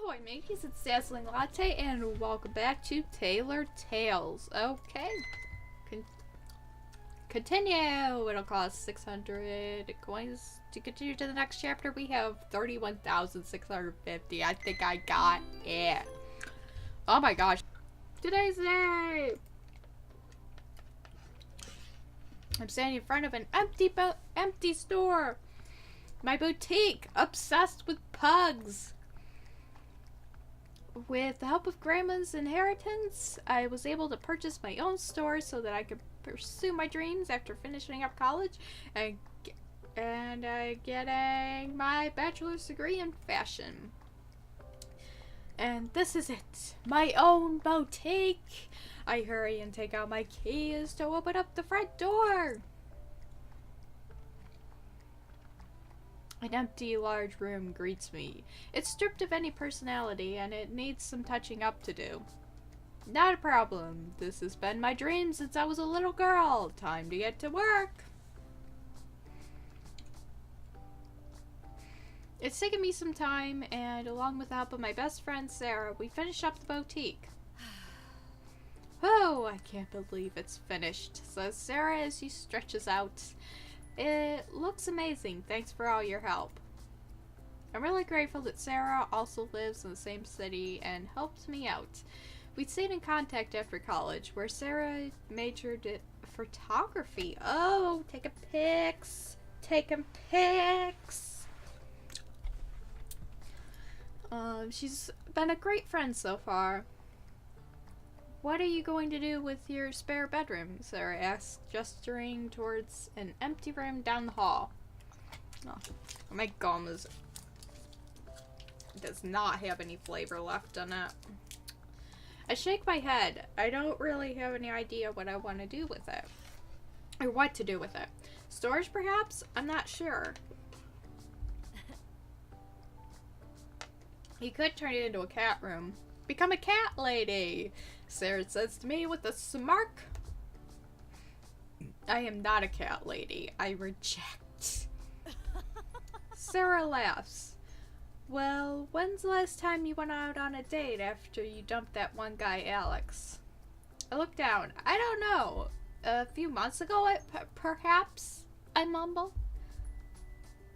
I'm Macy's, it's Dazzling Latte, and welcome back to Tailor Tales. Okay. Continue! It'll cost 600 coins to continue to the next chapter. We have 31,650. I think I got it. Oh my gosh. Today's day! I'm standing in front of an empty store. My boutique, obsessed with pugs. With the help of Grandma's inheritance, I was able to purchase my own store so that I could pursue my dreams after finishing up college and getting my bachelor's degree in fashion. And this is it, my own boutique. I hurry and take out my keys to open up the front door. An empty, large room greets me. It's stripped of any personality, and it needs some touching up to do. Not a problem. This has been my dream since I was a little girl. Time to get to work. It's taken me some time, and along with the help of my best friend Sarah, we finished up the boutique. Oh, I can't believe it's finished, says Sarah as she stretches out. It looks amazing. Thanks for all your help. I'm really grateful that Sarah also lives in the same city and helped me out. We stayed in contact after college, where Sarah majored in photography. Oh, taking pics. Taking pics. She's been a great friend so far. What are you going to do with your spare bedroom? Sarah asked, gesturing towards an empty room down the hall. Oh, my gum does not have any flavor left in it. I shake my head. I don't really have any idea what I want to do with it. Or what to do with it. Storage, perhaps? I'm not sure. You could turn it into a cat room. Become a cat lady, Sarah says to me with a smirk. I am not a cat lady. I reject. Sarah laughs. Well, when's the last time you went out on a date after you dumped that one guy, Alex? I look down. I don't know. A few months ago, perhaps? I mumble.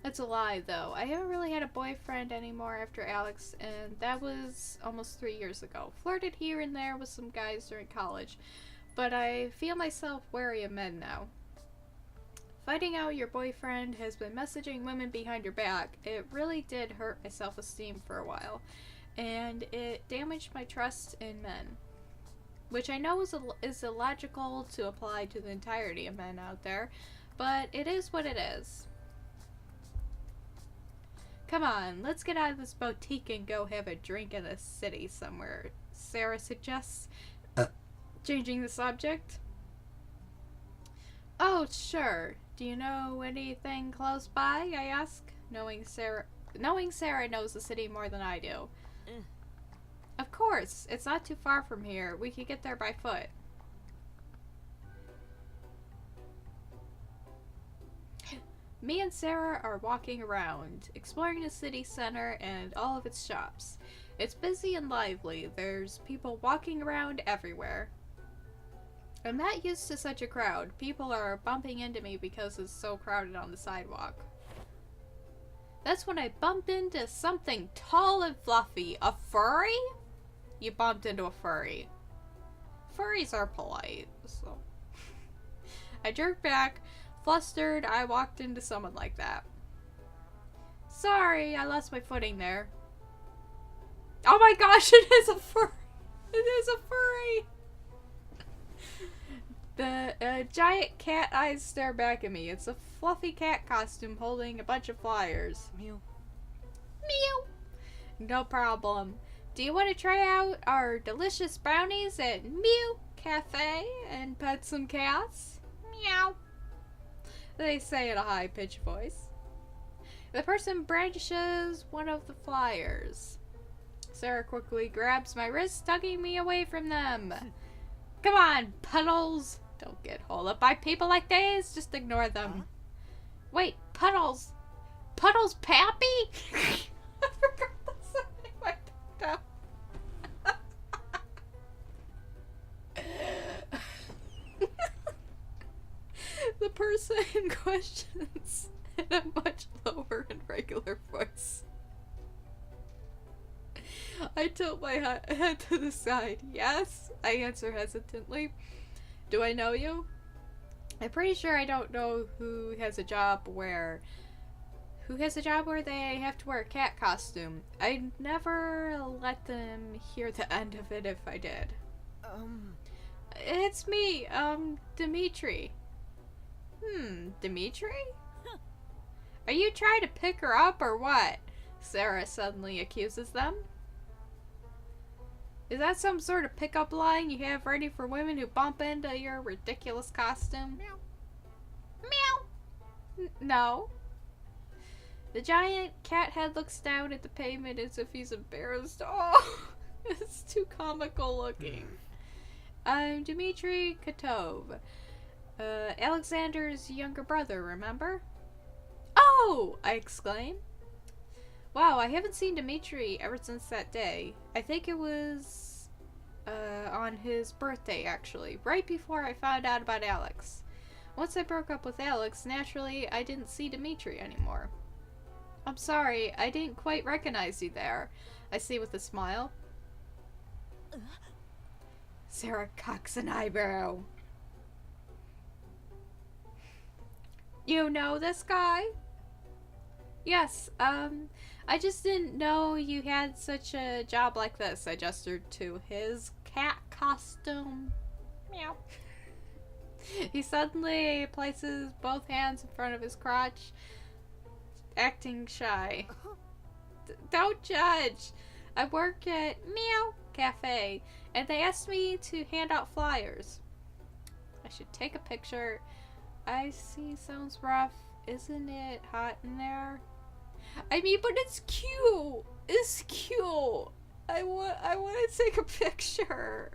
It's a lie, though. I haven't really had a boyfriend anymore after Alex, and that was almost 3 years ago. Flirted here and there with some guys during college, but I feel myself wary of men now. Finding out your boyfriend has been messaging women behind your back, it really did hurt my self-esteem for a while, and it damaged my trust in men. Which I know is illogical to apply to the entirety of men out there, but it is what it is. Come on, let's get out of this boutique and go have a drink in the city somewhere, Sarah suggests, changing the subject. Oh, sure. Do you know anything close by? I ask, knowing Sarah knows the city more than I do. Of course, it's not too far from here. We could get there by foot. Me and Sarah are walking around, exploring the city center and all of its shops. It's busy and lively. There's people walking around everywhere. I'm not used to such a crowd. People are bumping into me because it's so crowded on the sidewalk. That's when I bump into something tall and fluffy. A furry? You bumped into a furry. Furries are polite, so... I jerk back. Flustered, I walked into someone like that. Sorry, I lost my footing there. Oh my gosh, it is a furry! It is a furry! The giant cat eyes stare back at me. It's a fluffy cat costume holding a bunch of flyers. Mew. Meow! No problem. Do you want to try out our delicious brownies at MEW Cafe and pet some cats? Meow. They say in a high-pitched voice. The person brandishes one of the flyers. Sarah quickly grabs my wrist, tugging me away from them. Come on, Puddles! Don't get hauled up by people like these. Just ignore them. Wait, Puddles! Puddles Pappy? I forgot the something like that. person questions in a much lower and regular voice. I tilt my head to the side. Yes, I answer hesitantly. Do I know you? I'm pretty sure I don't know who has a job where they have to wear a cat costume. I'd never let them hear the end of it if I did. It's me, Dimitri. Dimitri? Are you trying to pick her up or what? Sarah suddenly accuses them. Is that some sort of pickup line you have ready for women who bump into your ridiculous costume? Meow. Meow. No. The giant cat head looks down at the pavement as if he's embarrassed. Oh, it's too comical looking. I'm Dmitry Katov. Alexander's younger brother, remember? Oh! I exclaim. Wow, I haven't seen Dmitri ever since that day. I think it was on his birthday, actually, right before I found out about Alex. Once I broke up with Alex, naturally, I didn't see Dmitri anymore. I'm sorry, I didn't quite recognize you there, I say with a smile. Sarah cocks an eyebrow. You know this guy? Yes, I just didn't know you had such a job like this. I gestured to his cat costume. Meow. He suddenly places both hands in front of his crotch, acting shy. Don't judge. I work at MEOW Cafe, and they asked me to hand out flyers. I should take a picture. I see, sounds rough. Isn't it hot in there? I mean, but it's cute. It's cute. I want to take a picture.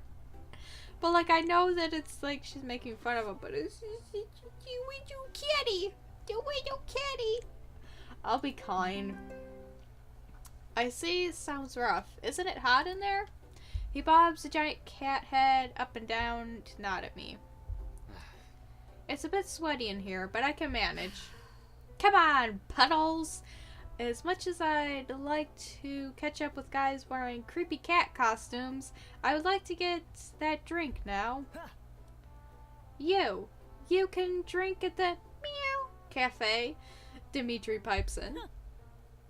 But like, I know that it's like she's making fun of him, but it's we do kitty. We do kitty. I'll be kind. I see, sounds rough. Isn't it hot in there? He bobs a giant cat head up and down to nod at me. It's a bit sweaty in here, but I can manage. Come on, Puddles! As much as I'd like to catch up with guys wearing creepy cat costumes, I would like to get that drink now. You can drink at the MEOW Cafe, Dimitri pipes in.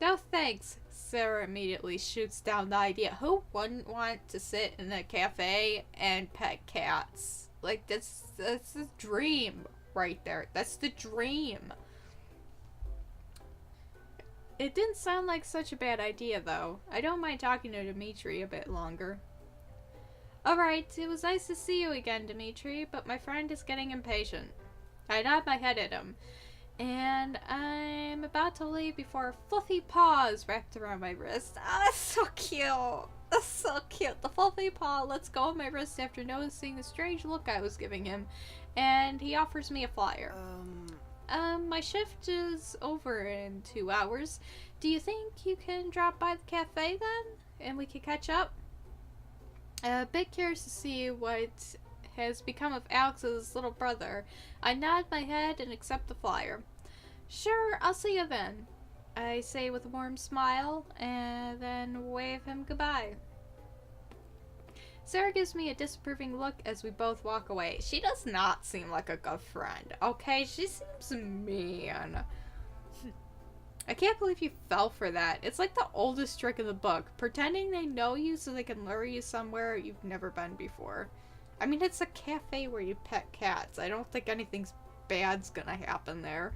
No thanks. Sarah immediately shoots down the idea. Who wouldn't want to sit in a cafe and pet cats? Like, that's the dream right there. That's the dream. It didn't sound like such a bad idea, though. I don't mind talking to Dimitri a bit longer. Alright, it was nice to see you again, Dimitri, but my friend is getting impatient. I nod my head at him, and I'm about to leave before a fluffy paw is wrapped around my wrist. Oh, that's so cute! That's so cute. The fluffy paw lets go of my wrist after noticing the strange look I was giving him, and he offers me a flyer. My shift is over in 2 hours. Do you think you can drop by the cafe then? And we can catch up? A bit curious to see what has become of Alex's little brother. I nod my head and accept the flyer. Sure, I'll see you then, I say with a warm smile, and then wave him goodbye. Sarah gives me a disapproving look as we both walk away. She does not seem like a good friend, okay? She seems mean. I can't believe you fell for that. It's like the oldest trick in the book. Pretending they know you so they can lure you somewhere you've never been before. I mean, it's a cafe where you pet cats. I don't think anything bad's gonna happen there.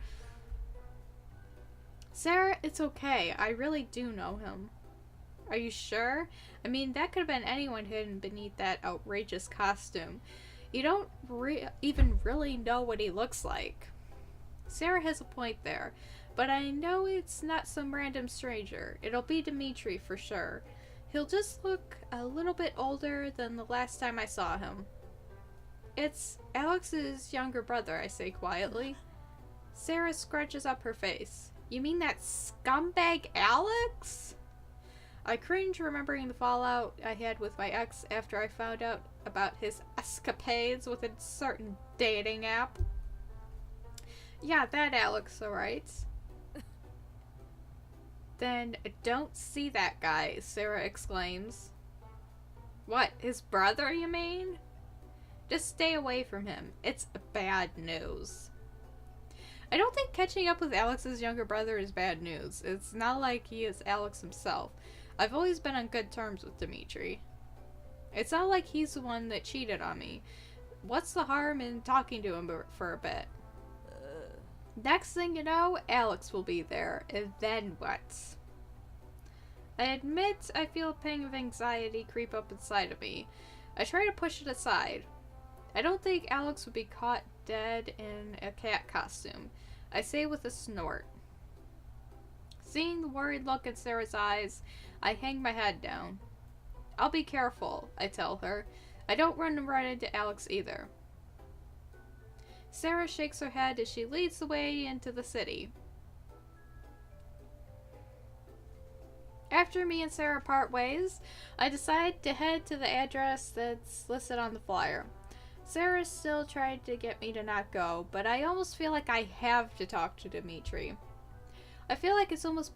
Sarah, it's okay. I really do know him. Are you sure? I mean, that could have been anyone hidden beneath that outrageous costume. You don't even really know what he looks like. Sarah has a point there, but I know it's not some random stranger. It'll be Dimitri for sure. He'll just look a little bit older than the last time I saw him. It's Alex's younger brother, I say quietly. Sarah scrunches up her face. You mean that scumbag Alex? I cringe remembering the fallout I had with my ex after I found out about his escapades with a certain dating app. Yeah, that Alex, alright. Then don't see that guy, Sarah exclaims. What, his brother, you mean? Just stay away from him. It's bad news. I don't think catching up with Alex's younger brother is bad news. It's not like he is Alex himself. I've always been on good terms with Dimitri. It's not like he's the one that cheated on me. What's the harm in talking to him for a bit? Next thing you know, Alex will be there. And then what? I admit I feel a pang of anxiety creep up inside of me. I try to push it aside. I don't think Alex would be caught dead in a cat costume. I say with a snort. Seeing the worried look in Sarah's eyes, I hang my head down. I'll be careful, I tell her. I don't run into Alex either. Sarah shakes her head as she leads the way into the city. After me and Sarah part ways, I decide to head to the address that's listed on the flyer. Sarah still tried to get me to not go, but I almost feel like I have to talk to Dimitri. I feel like it's almost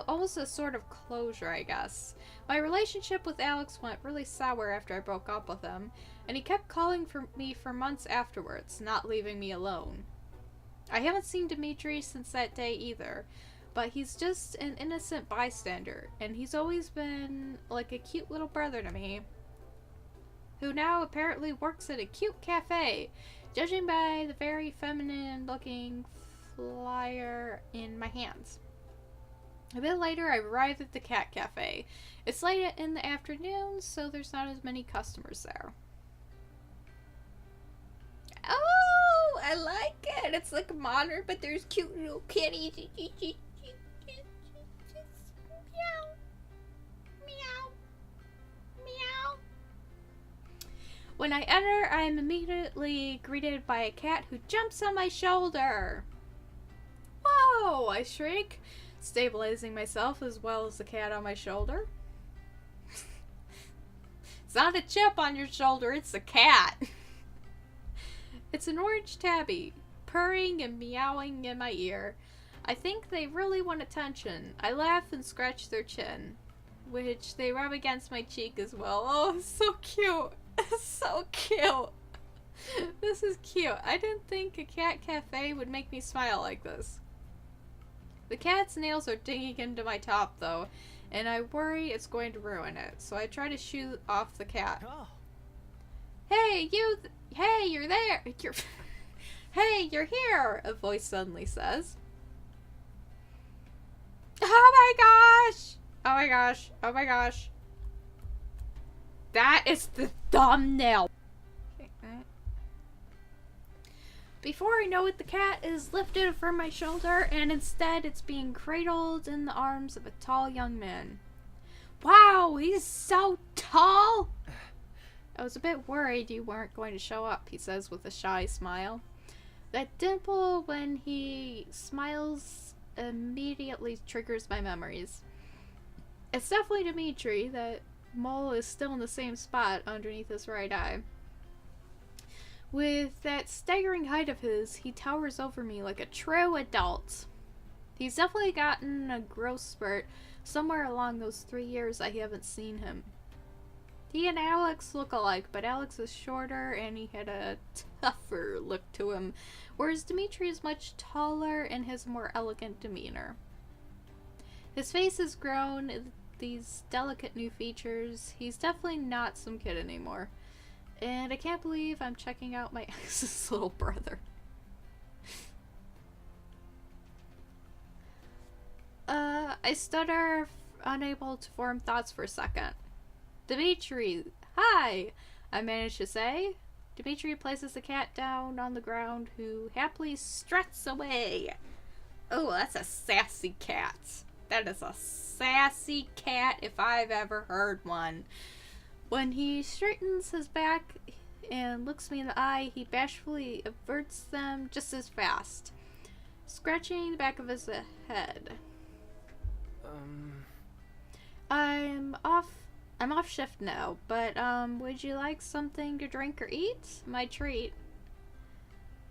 almost a sort of closure, I guess. My relationship with Alex went really sour after I broke up with him, and he kept calling for me for months afterwards, not leaving me alone. I haven't seen Dimitri since that day either, but he's just an innocent bystander, and he's always been like a cute little brother to me, who now apparently works at a cute cafe, judging by the very feminine-looking flyer in my hands. A bit later, I arrived at the cat cafe. It's late in the afternoon, so there's not as many customers there. Oh, I like it. It's like modern, but there's cute little kitties. Meow. Meow. Meow. When I enter, I am immediately greeted by a cat who jumps on my shoulder. Whoa, I shriek, stabilizing myself as well as the cat on my shoulder. It's not a chip on your shoulder, it's a cat. It's an orange tabby, purring and meowing in my ear. I think they really want attention. I laugh and scratch their chin, which they rub against my cheek as well. Oh, it's so cute. It's so cute. This is cute. I didn't think a cat cafe would make me smile like this. The cat's nails are digging into my top, though, and I worry it's going to ruin it, so I try to shoo off the cat. Oh. Hey, you! Hey, you're there! Hey, you're here! A voice suddenly says. Oh my gosh! Oh my gosh! Oh my gosh! That is the thumbnail! Before I know it, the cat is lifted from my shoulder, and instead it's being cradled in the arms of a tall young man. Wow, he's so tall! I was a bit worried you weren't going to show up, he says with a shy smile. That dimple when he smiles immediately triggers my memories. It's definitely Dimitri. That mole is still in the same spot underneath his right eye. With that staggering height of his, he towers over me like a true adult. He's definitely gotten a growth spurt somewhere along those 3 years I haven't seen him. He and Alex look alike, but Alex is shorter and he had a tougher look to him, whereas Dimitri is much taller and has a more elegant demeanor. His face has grown, these delicate new features. He's definitely not some kid anymore. And I can't believe I'm checking out my ex's little brother. I stutter, unable to form thoughts for a second. Dimitri, hi! I manage to say. Dimitri places the cat down on the ground, who happily struts away. Oh, that's a sassy cat. That is a sassy cat if I've ever heard one. When he straightens his back and looks me in the eye, he bashfully averts them just as fast, scratching the back of his head. I'm off shift now, but would you like something to drink or eat? My treat.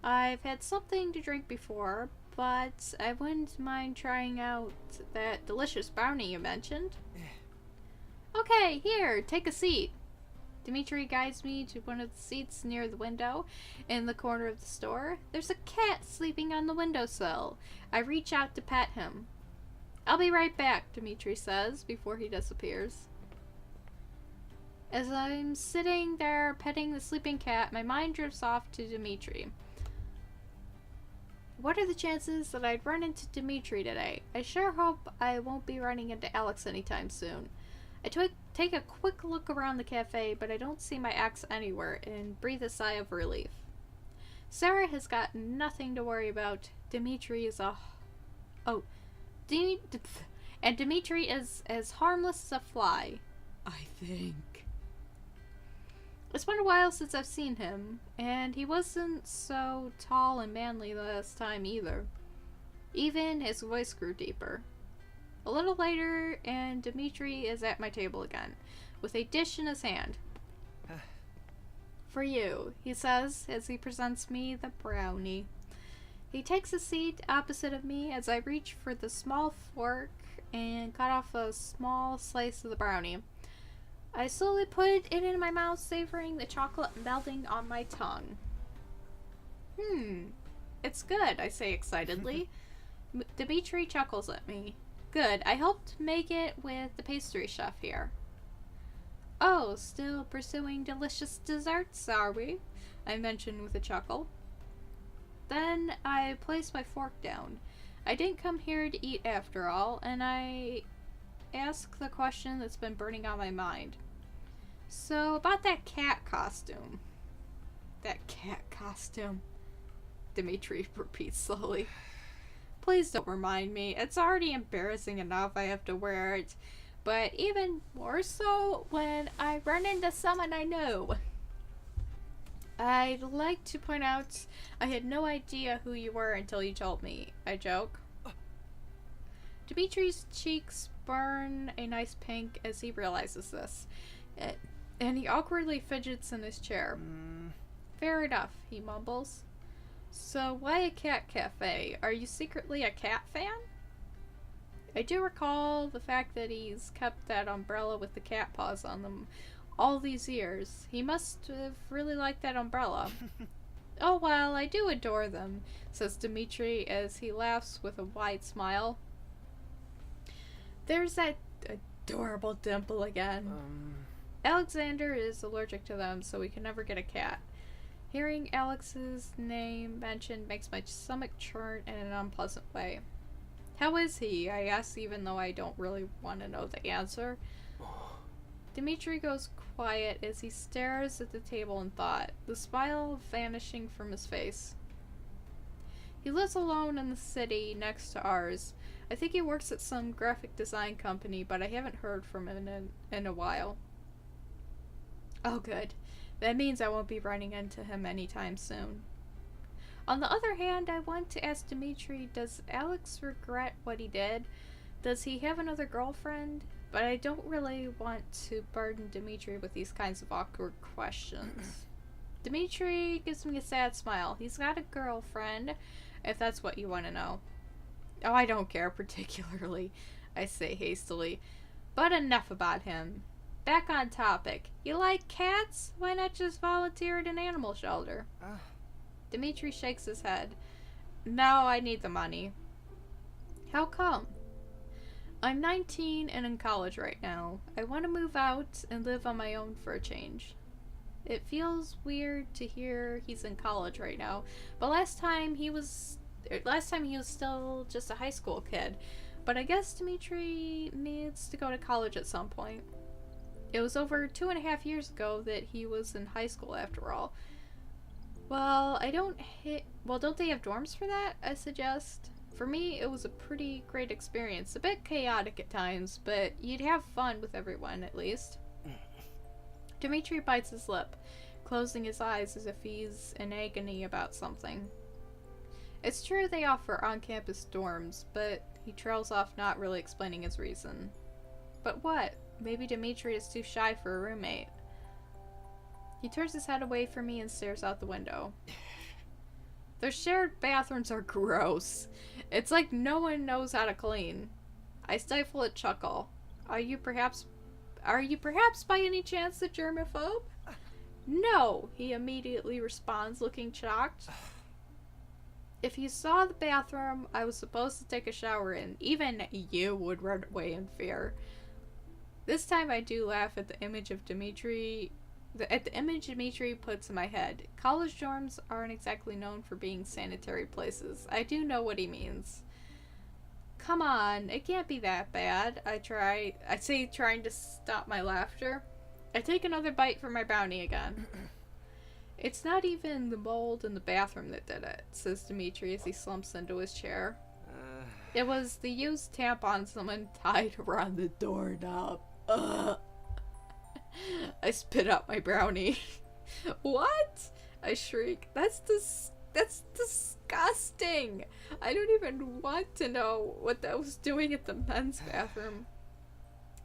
I've had something to drink before, but I wouldn't mind trying out that delicious brownie you mentioned. Okay, here, take a seat. Dimitri guides me to one of the seats near the window in the corner of the store. There's a cat sleeping on the windowsill. I reach out to pet him. I'll be right back, Dimitri says before he disappears. As I'm sitting there petting the sleeping cat, my mind drifts off to Dimitri. What are the chances that I'd run into Dimitri today? I sure hope I won't be running into Alex anytime soon. I take a quick look around the cafe, but I don't see my ex anywhere, and breathe a sigh of relief. Sarah has got nothing to worry about. Dimitri is and Dimitri is as harmless as a fly, I think. It's been a while since I've seen him, and he wasn't so tall and manly last time either. Even his voice grew deeper. A little later, and Dimitri is at my table again, with a dish in his hand. For you, he says, as he presents me the brownie. He takes a seat opposite of me as I reach for the small fork and cut off a small slice of the brownie. I slowly put it in my mouth, savoring the chocolate melting on my tongue. It's good, I say excitedly. Dimitri chuckles at me. Good, I helped make it with the pastry chef here. Oh, still pursuing delicious desserts, are we? I mentioned with a chuckle. Then I place my fork down. I didn't come here to eat after all, and I ask the question that's been burning on my mind. So, about that cat costume. That cat costume. Dimitri repeats slowly. Please don't remind me. It's already embarrassing enough I have to wear it. But even more so when I run into someone I know. I'd like to point out I had no idea who you were until you told me. I joke. Dimitri's cheeks burn a nice pink as he realizes this. And he awkwardly fidgets in his chair. Fair enough, he mumbles. So why a cat cafe? Are you secretly a cat fan? I do recall the fact that he's kept that umbrella with the cat paws on them all these years. He must have really liked that umbrella. Oh well, I do adore them, says Dimitri as he laughs with a wide smile. There's that adorable dimple again. Alexander is allergic to them, so we can never get a cat. Hearing Alex's name mentioned makes my stomach churn in an unpleasant way. How is he? I ask, even though I don't really want to know the answer. Dimitri goes quiet as he stares at the table in thought, the smile vanishing from his face. He lives alone in the city next to ours. I think he works at some graphic design company, but I haven't heard from him in a while. Oh good. That means I won't be running into him anytime soon. On the other hand, I want to ask Dimitri, does Alex regret what he did? Does he have another girlfriend? But I don't really want to burden Dimitri with these kinds of awkward questions. Dimitri gives me a sad smile. He's got a girlfriend, if that's what you want to know. Oh, I don't care particularly, I say hastily. But enough about him. Back on topic. You like cats? Why not just volunteer at an animal shelter? Dimitri shakes his head. No, I need the money. How come? I'm 19 and in college right now. I want to move out and live on my own for a change. It feels weird to hear he's in college right now, but last time he was still just a high school kid. But I guess Dimitri needs to go to college at some point. It was over 2.5 years ago that he was in high school after all. Well, don't they have dorms for that? I suggest. For me, it was a pretty great experience. A bit chaotic at times, but you'd have fun with everyone, at least. Dimitri bites his lip, closing his eyes as if he's in agony about something. It's true they offer on-campus dorms, but he trails off, not really explaining his reason. But what? Maybe Dimitri is too shy for a roommate. He turns his head away from me and stares out the window. Their shared bathrooms are gross. It's like no one knows how to clean. I stifle a chuckle. Are you perhaps by any chance a germaphobe? No, he immediately responds, looking shocked. If you saw the bathroom I was supposed to take a shower in, even you would run away in fear. This time I do laugh at the image of Dimitri puts in my head. College dorms aren't exactly known for being sanitary places. I do know what he means. Come on, it can't be that bad. I say, trying to stop my laughter. I take another bite from my brownie again. It's not even the mold in the bathroom that did it, says Dimitri as he slumps into his chair. It was the used tampon someone tied around the doorknob. Ugh. I spit out my brownie. What? I shriek. That's disgusting. I don't even want to know what that was doing at the men's bathroom.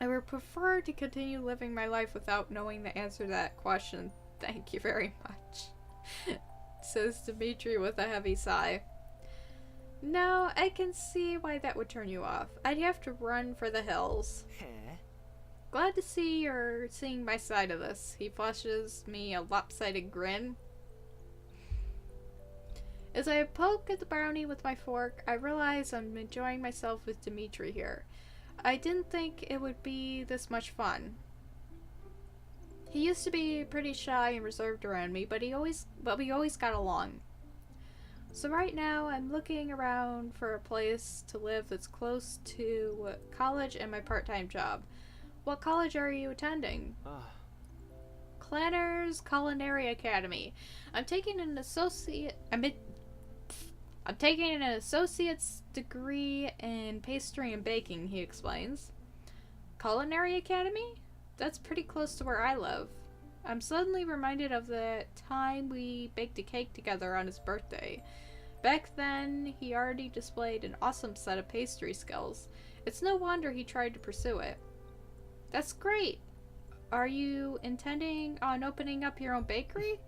I would prefer to continue living my life without knowing the answer to that question. Thank you very much, says Dimitri with a heavy sigh. No, I can see why that would turn you off. I'd have to run for the hills. Glad to see you're seeing my side of this. He flashes me a lopsided grin. As I poke at the brownie with my fork, I realize I'm enjoying myself with Dimitri here. I didn't think it would be this much fun. He used to be pretty shy and reserved around me, but we always got along. So right now, I'm looking around for a place to live that's close to college and my part-time job. What college are you attending? Clanner's Culinary Academy. I'm taking an associate's degree in pastry and baking, he explains. Culinary Academy? That's pretty close to where I live. I'm suddenly reminded of the time we baked a cake together on his birthday. Back then, he already displayed an awesome set of pastry skills. It's no wonder he tried to pursue it. That's great. Are you intending on opening up your own bakery?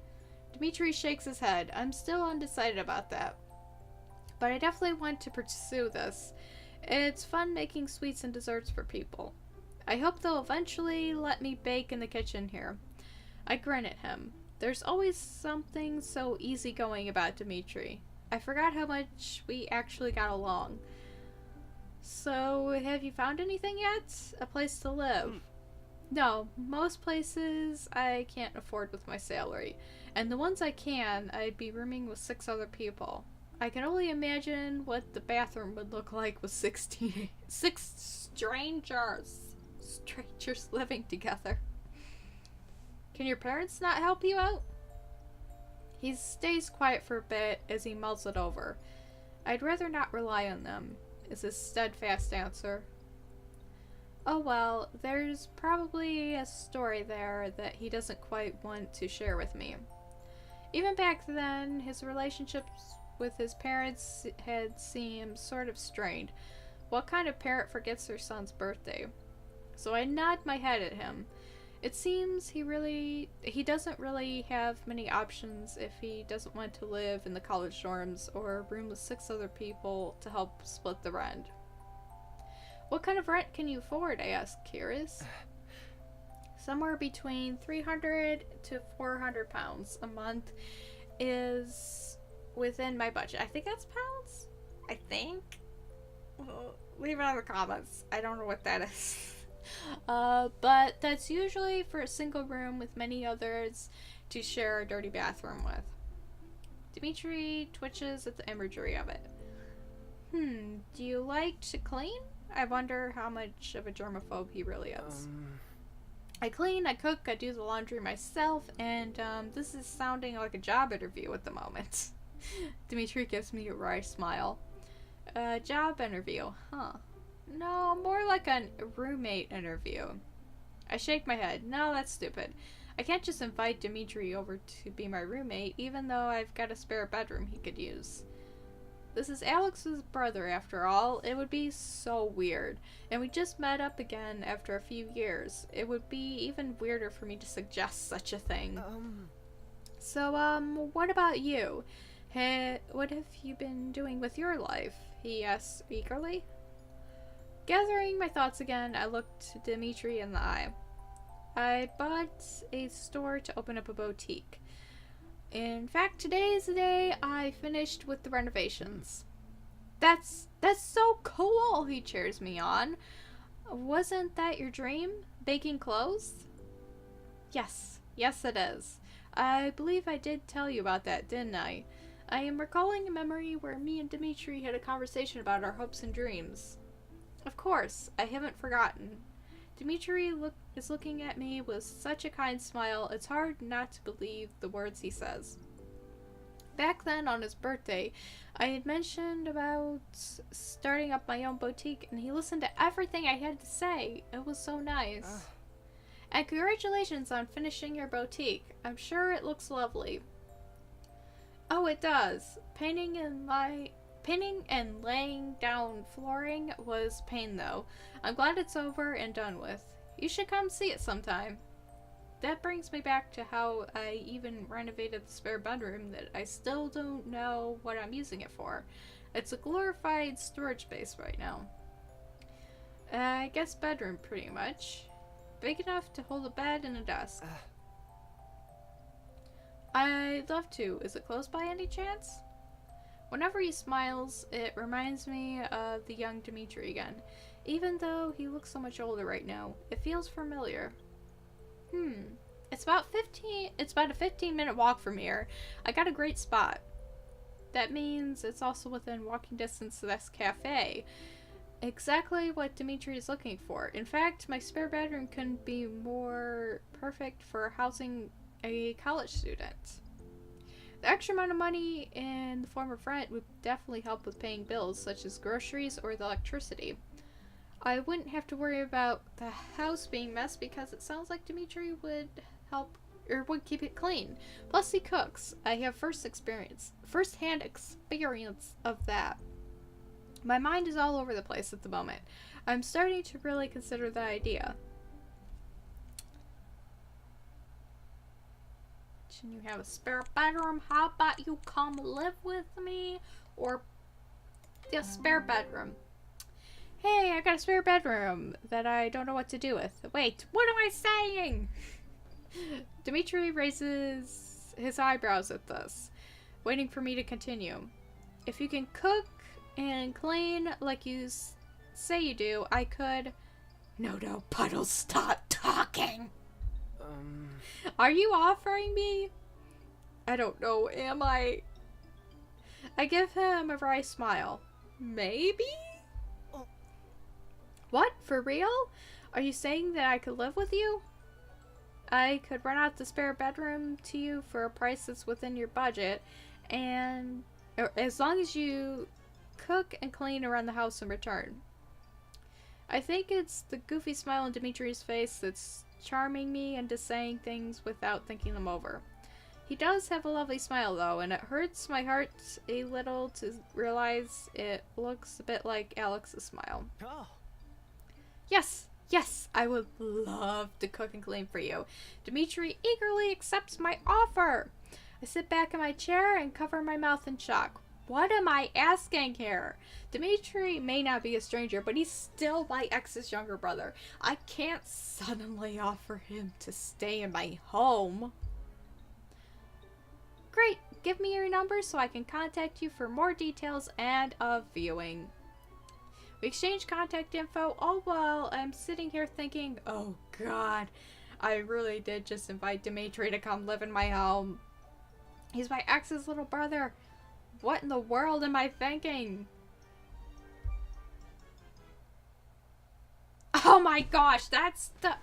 Dimitri shakes his head. I'm still undecided about that. But I definitely want to pursue this. It's fun making sweets and desserts for people. I hope they'll eventually let me bake in the kitchen here. I grin at him. There's always something so easygoing about Dimitri. I forgot how much we actually got along. So, have you found anything yet? A place to live? No, most places I can't afford with my salary. And the ones I can, I'd be rooming with 6 other people. I can only imagine what the bathroom would look like with 6 strangers living together. Can your parents not help you out? He stays quiet for a bit as he mulls it over. I'd rather not rely on them, is his steadfast answer. Oh well, there's probably a story there that he doesn't quite want to share with me. Even back then, his relationships with his parents had seemed sort of strained. What kind of parent forgets their son's birthday? So I nod my head at him. It seems he doesn't really have many options if he doesn't want to live in the college dorms or room with 6 other people to help split the rent. What kind of rent can you afford? I asked, curious. Somewhere between 300 to 400 pounds a month is within my budget. I think that's pounds? I think? Well, leave it in the comments. I don't know what that is. But that's usually for a single room with many others to share a dirty bathroom with. Dimitri twitches at the imagery of it. Do you like to clean? I wonder how much of a germaphobe he really is. I clean, I cook, I do the laundry myself, and this is sounding like a job interview at the moment. Dimitri gives me a wry smile. Job interview, huh? No, more like a roommate interview. I shake my head. No, that's stupid. I can't just invite Dimitri over to be my roommate, even though I've got a spare bedroom he could use. This is Alex's brother, after all. It would be so weird. And we just met up again after a few years. It would be even weirder for me to suggest such a thing. So, what about you? Hey, what have you been doing with your life? He asked eagerly. Gathering my thoughts again, I looked Dimitri in the eye. I bought a store to open up a boutique. In fact, today is the day I finished with the renovations. That's so cool, he cheers me on. Wasn't that your dream? Baking clothes? Yes it is. I believe I did tell you about that, didn't I? I am recalling a memory where me and Dimitri had a conversation about our hopes and dreams. Of course, I haven't forgotten. Dimitri is looking at me with such a kind smile, it's hard not to believe the words he says. Back then, on his birthday, I had mentioned about starting up my own boutique, and he listened to everything I had to say. It was so nice. And congratulations on finishing your boutique. I'm sure it looks lovely. Oh, it does. Painting and laying down flooring was pain, though. I'm glad it's over and done with. You should come see it sometime. That brings me back to how I even renovated the spare bedroom that I still don't know what I'm using it for. It's a glorified storage space right now. I guess bedroom, pretty much. Big enough to hold a bed and a desk. I'd love to. Is it close by any chance? Whenever he smiles, it reminds me of the young Dimitri again. Even though he looks so much older right now, it feels familiar. It's about a 15-minute walk from here. I got a great spot. That means it's also within walking distance to this cafe. Exactly what Dimitri is looking for. In fact, my spare bedroom couldn't be more perfect for housing a college student. The extra amount of money in the form of rent would definitely help with paying bills such as groceries or the electricity. I wouldn't have to worry about the house being messy because it sounds like Dimitri would help or would keep it clean. Plus he cooks. I have first-hand experience of that. My mind is all over the place at the moment. I'm starting to really consider the idea. Can you have a spare bedroom? How about you come live with me? Or a spare bedroom. Hey, I got a spare bedroom that I don't know what to do with. Wait, what am I saying? Dimitri raises his eyebrows at this, waiting for me to continue. If you can cook and clean like you say you do, I could... No, Puddles, stop talking! Are you offering me? I don't know, am I? I give him a wry smile. Maybe? What? For real? Are you saying that I could live with you? I could rent out the spare bedroom to you for a price that's within your budget, and as long as you cook and clean around the house in return. I think it's the goofy smile on Dimitri's face that's charming me into saying things without thinking them over. He does have a lovely smile though, and it hurts my heart a little to realize it looks a bit like Alex's smile. Oh. Yes, I would love to cook and clean for you. Dimitri eagerly accepts my offer. I sit back in my chair and cover my mouth in shock. What am I asking here? Dimitri may not be a stranger, but he's still my ex's younger brother. I can't suddenly offer him to stay in my home. Great, give me your number so I can contact you for more details and a viewing. We exchange contact info all while I'm sitting here thinking, oh god, I really did just invite Dimitri to come live in my home. He's my ex's little brother. What in the world am I thinking? Oh my gosh, that's the...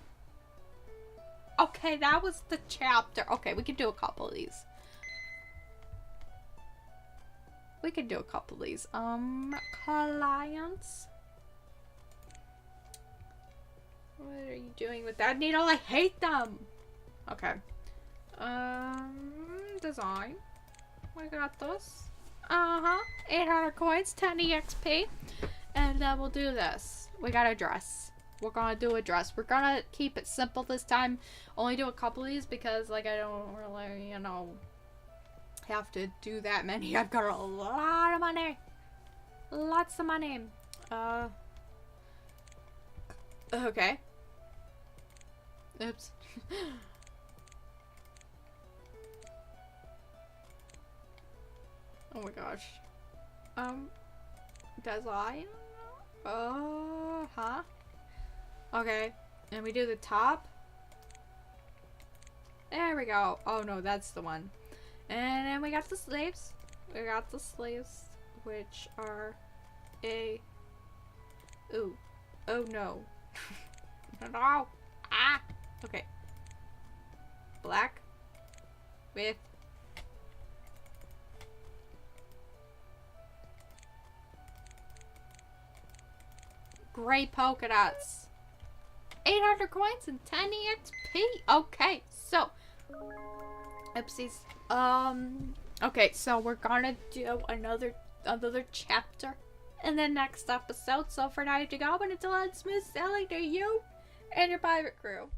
Okay, that was the chapter. Okay, we can do a couple of these. Clients. What are you doing with that needle? I hate them! Okay. Design. We got this. 800 coins, 10 EXP. And then we'll do this. We got a dress. We're gonna do a dress. We're gonna keep it simple this time. Only do a couple of these because, like, I don't really, have to do that many. I've got a lot of money. Lots of money. Okay. Oops. Oh my gosh. Does I? Huh? Okay. And we do the top. There we go. Oh no, that's the one. And then we got the sleeves. We got the sleeves, which are a... Ooh. Oh no. No. Ah! Okay. Black. With... gray polka dots. 800 coins and 10 EXP. Okay, so... Oopsies. Okay, so we're gonna do another chapter in the next episode. So for now, you have to go, but until then, smooth sailing to you and your pirate crew.